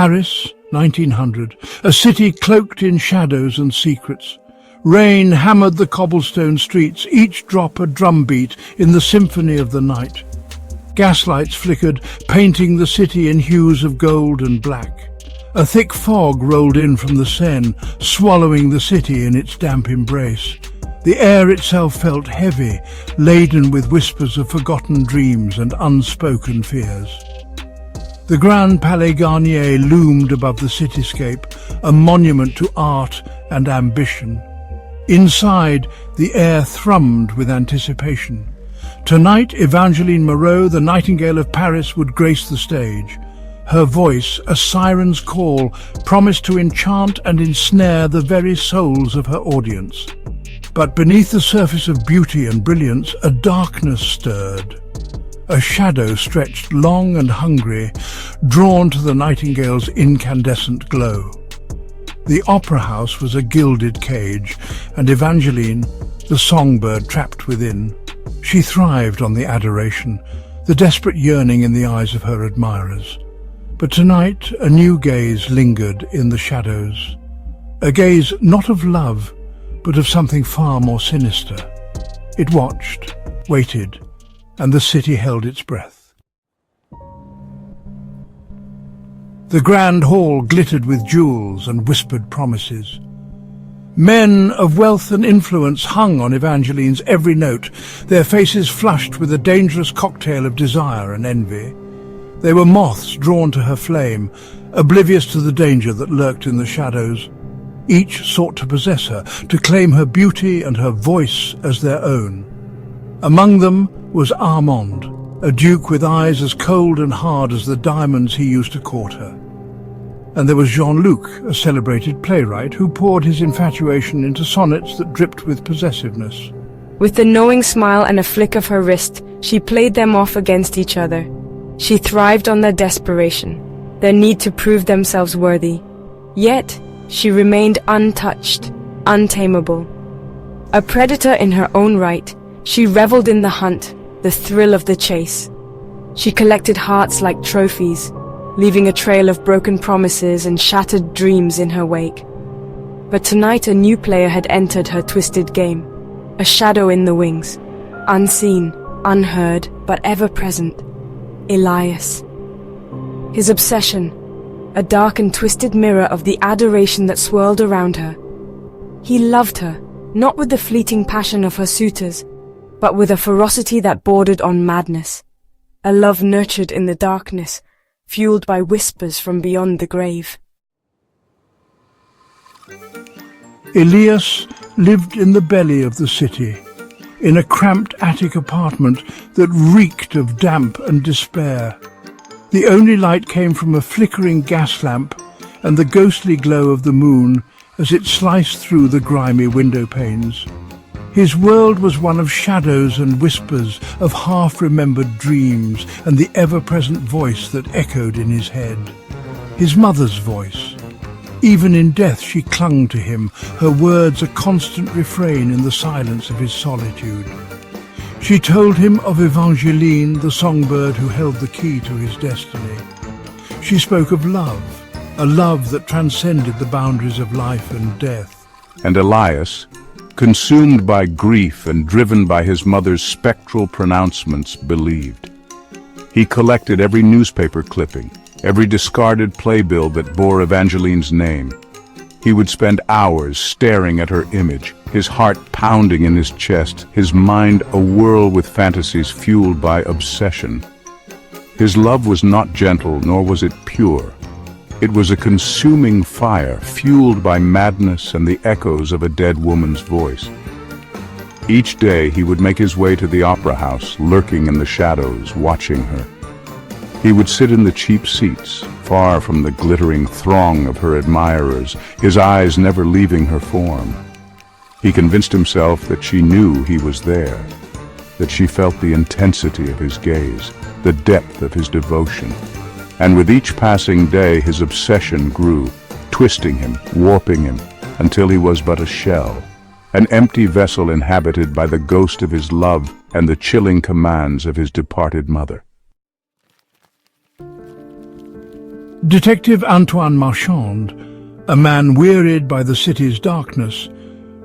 Paris, 1900, a city cloaked in shadows and secrets. Rain hammered the cobblestone streets, each drop a drumbeat in the symphony of the night. Gaslights flickered, painting the city in hues of gold and black. A thick fog rolled in from the Seine, swallowing the city in its damp embrace. The air itself felt heavy, laden with whispers of forgotten dreams and unspoken fears. The Grand Palais Garnier loomed above the cityscape, a monument to art and ambition. Inside, the air thrummed with anticipation. Tonight, Evangeline Moreau, the Nightingale of Paris, would grace the stage. Her voice, a siren's call, promised to enchant and ensnare the very souls of her audience. But beneath the surface of beauty and brilliance, a darkness stirred. A shadow stretched long and hungry, drawn to the Nightingale's incandescent glow. The opera house was a gilded cage, and Evangeline, the songbird trapped within. She thrived on the adoration, the desperate yearning in the eyes of her admirers. But tonight a new gaze lingered in the shadows. A gaze not of love, but of something far more sinister. It watched, waited, and the city held its breath. The grand hall glittered with jewels and whispered promises. Men of wealth and influence hung on Evangeline's every note, their faces flushed with a dangerous cocktail of desire and envy. They were moths drawn to her flame, oblivious to the danger that lurked in the shadows. Each sought to possess her, to claim her beauty and her voice as their own. Among them was Armand, a duke with eyes as cold and hard as the diamonds he used to court her. And there was Jean-Luc, a celebrated playwright who poured his infatuation into sonnets that dripped with possessiveness. With a knowing smile and a flick of her wrist, she played them off against each other. She thrived on their desperation, their need to prove themselves worthy. Yet, she remained untouched, untamable. A predator in her own right, she reveled in the hunt, the thrill of the chase. She collected hearts like trophies, leaving a trail of broken promises and shattered dreams in her wake. But tonight a new player had entered her twisted game, a shadow in the wings, unseen, unheard, but ever present. Elias. His obsession, a dark and twisted mirror of the adoration that swirled around her. He loved her, not with the fleeting passion of her suitors, but with a ferocity that bordered on madness. A love nurtured in the darkness, fueled by whispers from beyond the grave. Elias lived in the belly of the city, in a cramped attic apartment that reeked of damp and despair. The only light came from a flickering gas lamp and the ghostly glow of the moon as it sliced through the grimy window panes. His world was one of shadows and whispers, of half-remembered dreams, and the ever-present voice that echoed in his head. His mother's voice. Even in death she clung to him, her words a constant refrain in the silence of his solitude. She told him of Evangeline, the songbird who held the key to his destiny. She spoke of love, a love that transcended the boundaries of life and death. And Elias, consumed by grief and driven by his mother's spectral pronouncements, believed. He collected every newspaper clipping, every discarded playbill that bore Evangeline's name. He would spend hours staring at her image, his heart pounding in his chest, his mind awhirl with fantasies fueled by obsession. His love was not gentle, nor was it pure. It was a consuming fire, fueled by madness and the echoes of a dead woman's voice. Each day he would make his way to the opera house, lurking in the shadows, watching her. He would sit in the cheap seats, far from the glittering throng of her admirers, his eyes never leaving her form. He convinced himself that she knew he was there, that she felt the intensity of his gaze, the depth of his devotion. And with each passing day his obsession grew, twisting him, warping him, until he was but a shell, an empty vessel inhabited by the ghost of his love and the chilling commands of his departed mother. Detective Marchand, a man wearied by the city's darkness,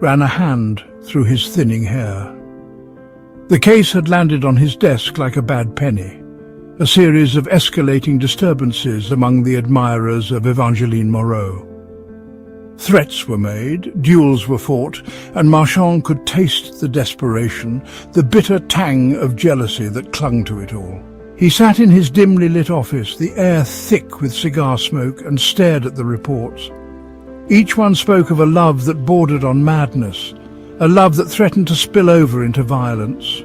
ran a hand through his thinning hair. The case had landed on his desk like a bad penny, a series of escalating disturbances among the admirers of Evangeline Moreau. Threats were made, duels were fought, and Marchand could taste the desperation, the bitter tang of jealousy that clung to it all. He sat in his dimly lit office, the air thick with cigar smoke, and stared at the reports. Each one spoke of a love that bordered on madness, a love that threatened to spill over into violence.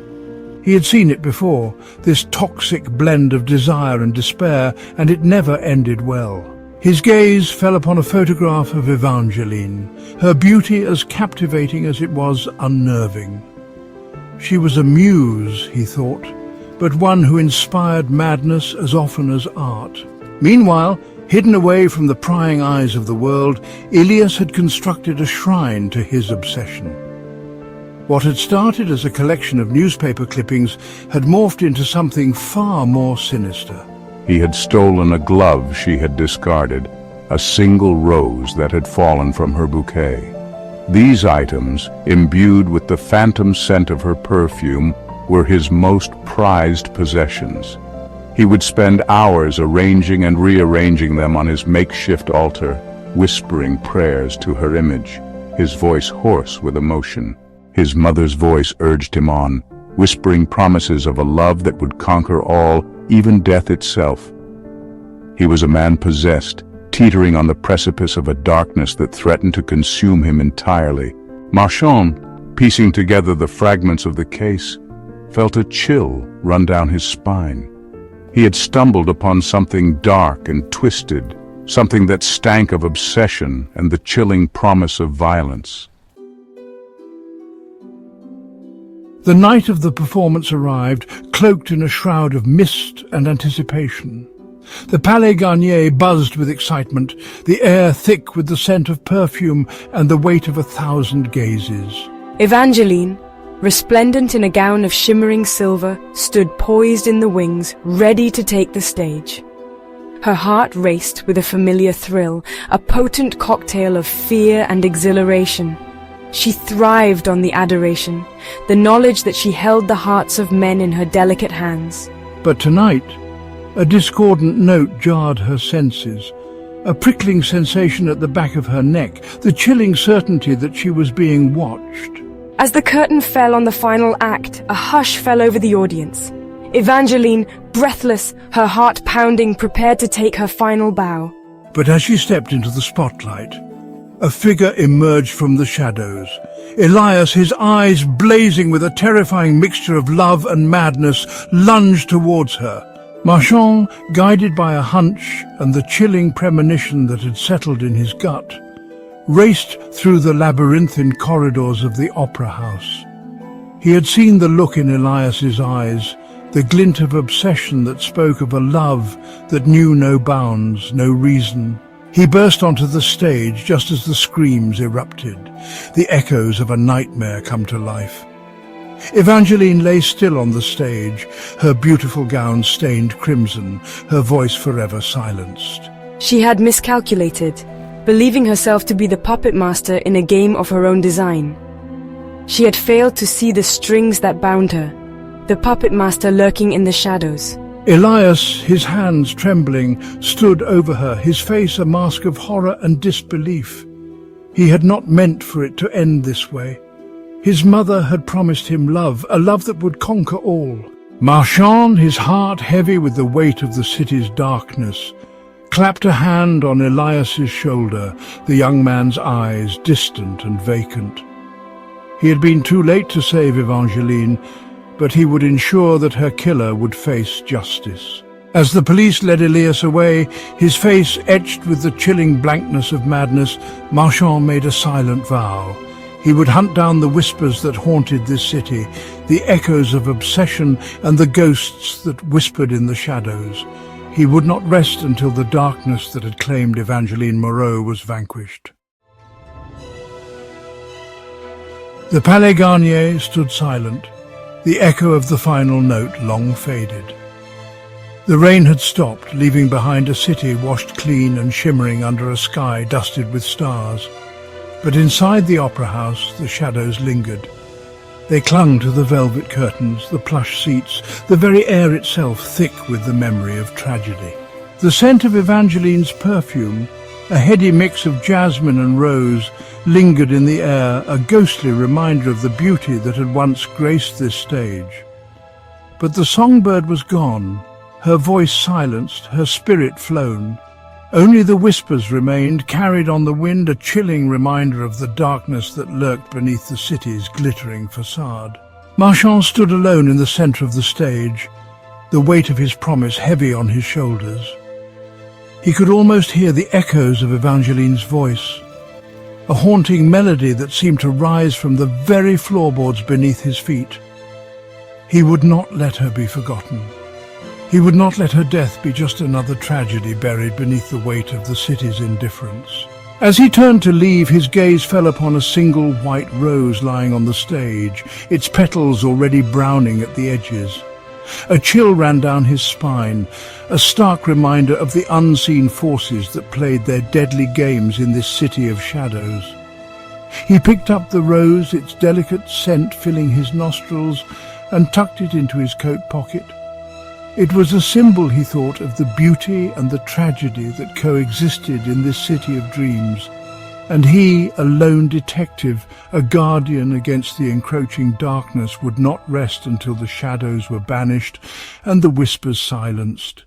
He had seen it before, this toxic blend of desire and despair, and it never ended well. His gaze fell upon a photograph of Evangeline, her beauty as captivating as it was unnerving. She was a muse, he thought, but one who inspired madness as often as art. Meanwhile, hidden away from the prying eyes of the world, Elias had constructed a shrine to his obsession. What had started as a collection of newspaper clippings had morphed into something far more sinister. He had stolen a glove she had discarded, a single rose that had fallen from her bouquet. These items, imbued with the phantom scent of her perfume, were his most prized possessions. He would spend hours arranging and rearranging them on his makeshift altar, whispering prayers to her image, his voice hoarse with emotion. His mother's voice urged him on, whispering promises of a love that would conquer all, even death itself. He was a man possessed, teetering on the precipice of a darkness that threatened to consume him entirely. Marchand, piecing together the fragments of the case, felt a chill run down his spine. He had stumbled upon something dark and twisted, something that stank of obsession and the chilling promise of violence. The night of the performance arrived, cloaked in a shroud of mist and anticipation. The Palais Garnier buzzed with excitement, the air thick with the scent of perfume and the weight of 1,000 gazes. Evangeline, resplendent in a gown of shimmering silver, stood poised in the wings, ready to take the stage. Her heart raced with a familiar thrill, a potent cocktail of fear and exhilaration. She thrived on the adoration, the knowledge that she held the hearts of men in her delicate hands. But tonight, a discordant note jarred her senses, a prickling sensation at the back of her neck, the chilling certainty that she was being watched. As the curtain fell on the final act, a hush fell over the audience. Evangeline, breathless, her heart pounding, prepared to take her final bow. But as she stepped into the spotlight, a figure emerged from the shadows. Elias, his eyes blazing with a terrifying mixture of love and madness, lunged towards her. Marchand, guided by a hunch and the chilling premonition that had settled in his gut, raced through the labyrinthine corridors of the opera house. He had seen the look in Elias's eyes, the glint of obsession that spoke of a love that knew no bounds, no reason. He burst onto the stage just as the screams erupted, the echoes of a nightmare come to life. Evangeline lay still on the stage, her beautiful gown stained crimson, her voice forever silenced. She had miscalculated, believing herself to be the puppet master in a game of her own design. She had failed to see the strings that bound her, the puppet master lurking in the shadows. Elias, his hands trembling, stood over her, his face a mask of horror and disbelief. He had not meant for it to end this way. His mother had promised him love, a love that would conquer all. Marchand, his heart heavy with the weight of the city's darkness, clapped a hand on Elias's shoulder, the young man's eyes distant and vacant. He had been too late to save Evangeline, but he would ensure that her killer would face justice. As the police led Elias away, his face etched with the chilling blankness of madness, Marchand made a silent vow. He would hunt down the whispers that haunted this city, the echoes of obsession and the ghosts that whispered in the shadows. He would not rest until the darkness that had claimed Evangeline Moreau was vanquished. The Palais Garnier stood silent, the echo of the final note long faded. The rain had stopped, leaving behind a city washed clean and shimmering under a sky dusted with stars. But inside the opera house, the shadows lingered. They clung to the velvet curtains, the plush seats, the very air itself thick with the memory of tragedy. The scent of Evangeline's perfume, a heady mix of jasmine and rose, lingered in the air, a ghostly reminder of the beauty that had once graced this stage. But the songbird was gone, her voice silenced, her spirit flown. Only the whispers remained, carried on the wind, a chilling reminder of the darkness that lurked beneath the city's glittering facade. Marchand stood alone in the centre of the stage, the weight of his promise heavy on his shoulders. He could almost hear the echoes of Evangeline's voice, a haunting melody that seemed to rise from the very floorboards beneath his feet. He would not let her be forgotten. He would not let her death be just another tragedy buried beneath the weight of the city's indifference. As he turned to leave, his gaze fell upon a single white rose lying on the stage, its petals already browning at the edges. A chill ran down his spine, a stark reminder of the unseen forces that played their deadly games in this city of shadows. He picked up the rose, its delicate scent filling his nostrils, and tucked it into his coat pocket. It was a symbol, he thought, of the beauty and the tragedy that coexisted in this city of dreams. And he, a lone detective, a guardian against the encroaching darkness, would not rest until the shadows were banished and the whispers silenced.